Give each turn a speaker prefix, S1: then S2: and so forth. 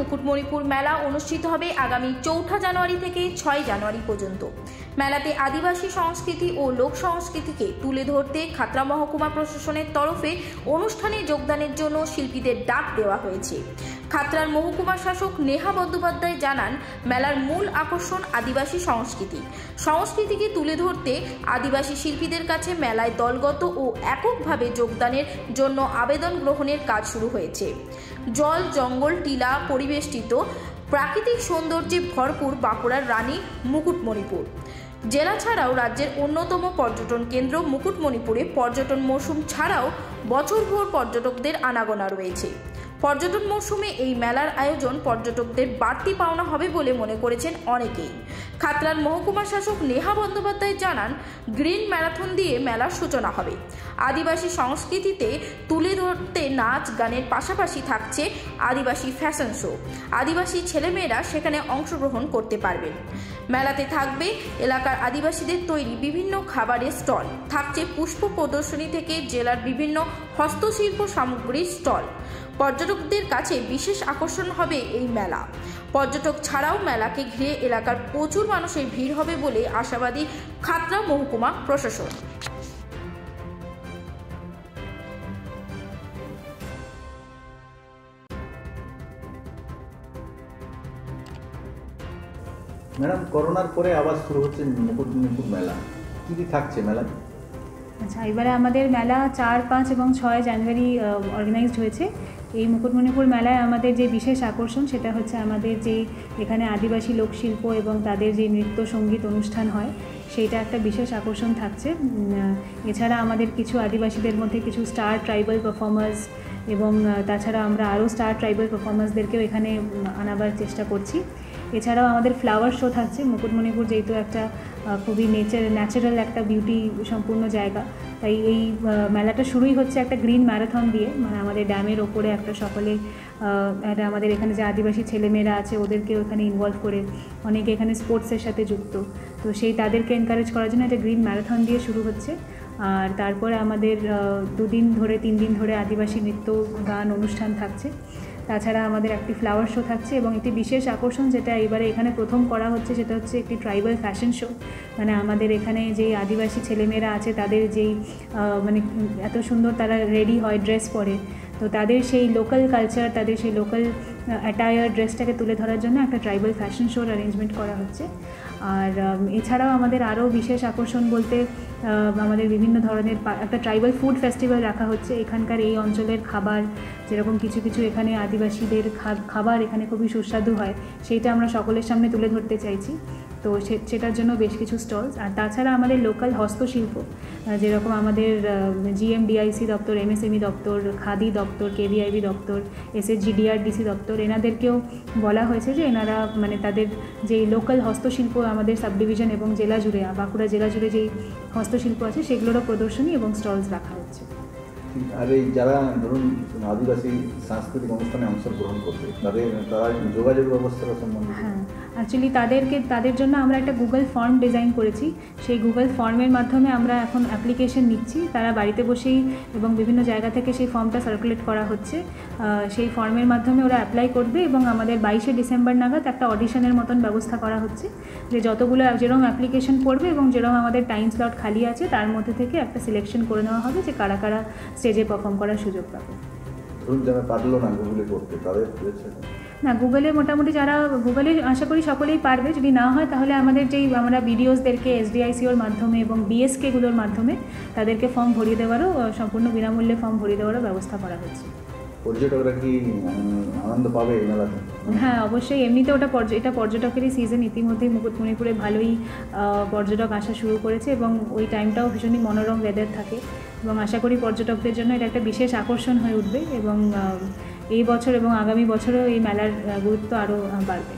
S1: মুকুটমণিপুর মেলা অনুষ্ঠিত হবে আগামী 4 জানুয়ারি থেকে 6 জানুয়ারি পর্যন্ত। মেলাতে আদিবাসী সংস্কৃতি ও লোক সংস্কৃতিকে তুলে ধরতে খাতড়া মহকুমা প্রশাসনের তরফে অনুষ্ঠানে যোগদানের জন্য শিল্পীদের ডাক দেওয়া হয়েছে। খাতড়ার মহকুমা শাসক নেহা বন্দ্যোপাধ্যায় জানান, মেলার মূল আকর্ষণ আদিবাসী সংস্কৃতিকে তুলে ধরতে আদিবাসী শিল্পীদের কাছে মেলায় দলগত ও এককভাবে যোগদানের জন্য আবেদন গ্রহণের কাজ শুরু হয়েছে। জল, জঙ্গল, টিলা পরিবেষ্টিত প্রাকৃতিক সৌন্দর্যে ভরপুর বাঁকুড়ার রানী মুকুটমণিপুর জেলা ছাড়াও রাজ্যের অন্যতম পর্যটন কেন্দ্র মুকুটমণিপুরে পর্যটন মৌসুম ছাড়াও বছরভর পর্যটকদের আনাগোনা রয়েছে। পর্যটন মৌসুমে এই মেলার আয়োজন পর্যটকদের বাড়তি পাওনা হবে বলে মনে করেছেন অনেকেই। খাতড়ার মহকুমা শাসক নেহা বন্দ্যোপাধ্যায় জানান, গ্রিন ম্যারাথন দিয়ে মেলার সূচনা হবে। আদিবাসী সংস্কৃতিতে তুলে ধরতে নাচ গানের পাশাপাশি থাকছে আদিবাসী ফ্যাশন শো। আদিবাসী ছেলেমেয়েরা সেখানে অংশগ্রহণ করতে পারবেন। মেলাতে থাকবে এলাকার আদিবাসীদের তৈরি বিভিন্ন খাবারের স্টল, থাকছে পুষ্প প্রদর্শনী থেকে জেলার বিভিন্ন হস্তশিল্প সামগ্রীর স্টল। পর্যটকদের কাছে বিশেষ আকর্ষণ হবে এই মেলা। পর্যটক ছাড়াও মেলাকে ঘিরে এলাকার প্রচুর মানুষের ভিড় হবে বলে আশাবাদী খাতড়া মহকুমা প্রশাসন।
S2: ম্যাডাম, করোনার পরে আবার শুরু হচ্ছে মুকুটমণিপুর মেলা, কী কী থাকছে মেলায়?
S3: আচ্ছা, এবারে আমাদের মেলা 4, 5 এবং 6 জানুয়ারি অর্গানাইজড হয়েছে। এই মুকুটমণিপুর মেলায় আমাদের যে বিশেষ আকর্ষণ সেটা হচ্ছে আমাদের যে এখানে আদিবাসী লোকশিল্প এবং তাদের যে নৃত্য সঙ্গীত অনুষ্ঠান হয় সেইটা একটা বিশেষ আকর্ষণ থাকছে। এছাড়া আমাদের কিছু আদিবাসীদের মধ্যে কিছু স্টার ট্রাইবাল পারফর্মার্স এবং তাছাড়া আমরা আরও স্টার ট্রাইবাল পারফর্মার্সদেরকেও এখানে আনাবার চেষ্টা করছি। এছাড়াও আমাদের ফ্লাওয়ার শো থাকছে। মুকুটমণিপুর যেহেতু একটা খুবই ন্যাচারাল একটা বিউটি সম্পূর্ণ জায়গা, তাই এই মেলাটা শুরুই হচ্ছে একটা গ্রিন ম্যারাথন দিয়ে, মানে আমাদের ড্যামের ওপরে একটা সকলে একটা আমাদের এখানে যে আদিবাসী ছেলেমেয়েরা আছে ওদেরকেও এখানে ইনভলভ করে অনেকে এখানে স্পোর্টসের সাথে যুক্ত, তো সেই তাদেরকে এনকারেজ করার জন্য একটা গ্রিন ম্যারাথন দিয়ে শুরু হচ্ছে। আর তারপরে আমাদের 3 দিন ধরে আদিবাসী নৃত্য গান অনুষ্ঠান থাকছে। তাছাড়া আমাদের একটি ফ্লাওয়ার শো থাকছে এবং একটি বিশেষ আকর্ষণ যেটা এবারে এখানে প্রথম করা হচ্ছে সেটা হচ্ছে একটি ট্রাইবাল ফ্যাশন শো। মানে আমাদের এখানে যেই আদিবাসী ছেলেমেয়েরা আছে তাদের যেই মানে এত সুন্দর তারা রেডি হয়, ড্রেস পরে, তো তাদের সেই লোকাল কালচার, তাদের সেই লোকাল অ্যাটায়ার ড্রেসটাকে তুলে ধরার জন্য একটা ট্রাইবাল ফ্যাশন শোর অ্যারেঞ্জমেন্ট করা হচ্ছে। আর এছাড়াও আমাদের আরও বিশেষ আকর্ষণ বলতে আমাদের বিভিন্ন ধরনের একটা ট্রাইবাল ফুড ফেস্টিভ্যাল রাখা হচ্ছে। এখানকার এই অঞ্চলের খাবার যেরকম কিছু এখানে আদিবাসীদের খাবার এখানে খুবই সুস্বাদু হয়, সেইটা আমরা সকলের সামনে তুলে ধরতে চাইছি। তো সেটার জন্য বেশ কিছু স্টলস। আর তাছাড়া আমাদের লোকাল হস্তশিল্প যেরকম আমাদের GMDIC দপ্তর, MSME দপ্তর, খাদি দপ্তর, KVIB দপ্তর, SHGDRDC দপ্তর, এনাদেরকেও বলা হয়েছে যে এনারা মানে তাদের যেই লোকাল হস্তশিল্প আমাদের সাবডিভিশন এবং জেলা জুড়ে বাঁকুড়া জেলা জুড়ে যেই হস্তশিল্প আছে সেগুলোরও প্রদর্শনী এবং স্টলস রাখা হচ্ছে।
S2: আর এই যারা ধরুন আদিবাসী সাংস্কৃতিক অনুষ্ঠানে অংশগ্রহণ করবে তারা যোগাযোগ ব্যবস্থার সম্বন্ধে?
S3: হ্যাঁ, অ্যাকচুয়ালি তাদের জন্য আমরা একটা গুগল ফর্ম ডিজাইন করেছি। সেই গুগল ফর্মের মাধ্যমে আমরা এখন অ্যাপ্লিকেশন নিচ্ছি। তারা বাড়িতে বসেই এবং বিভিন্ন জায়গা থেকে সেই ফর্মটা সার্কুলেট করা হচ্ছে। সেই ফর্মের মাধ্যমে ওরা অ্যাপ্লাই করবে এবং আমাদের 22শে ডিসেম্বর নাগাদ একটা অডিশনের মতন ব্যবস্থা করা হচ্ছে, যে যতগুলো যেরকম অ্যাপ্লিকেশন পড়বে এবং যেরকম আমাদের টাইম স্লট খালি আছে তার মধ্যে থেকে একটা সিলেকশন করে নেওয়া হবে যে কারা কারা স্টেজে পারফর্ম করার সুযোগ পাবে।
S2: যারা পারলো না গুগলে করতে, তাদের
S3: না, গুগলে মোটামুটি যারা গুগলে আশা করি সকলেই পারবে। যদি না হয় তাহলে আমাদের যেই আমরা ভিডিওসদেরকে SDICOর মাধ্যমে এবং BSKগুলোর মাধ্যমে তাদেরকে ফর্ম ভরিয়ে দেওয়ারও সম্পূর্ণ বিনামূল্যে ফর্ম ভরিয়ে দেওয়ারও ব্যবস্থা করা হচ্ছে।
S2: পর্যটকরা কি আনন্দ পাবে এই মেলাতে?
S3: হ্যাঁ, অবশ্যই। এমনিতে এটা পর্যটকেরই সিজন। ইতিমধ্যেই মুকুটমণিপুরে ভালোই পর্যটক আসা শুরু করেছে এবং ওই টাইমটাও ভীষণই মনোরম ওয়েদার থাকে এবং আশা করি পর্যটকদের জন্য এটা একটা বিশেষ আকর্ষণ হয়ে উঠবে এবং এই বছর এবং আগামী বছরেও এই মেলার গুরুত্ব আরও বাড়বে।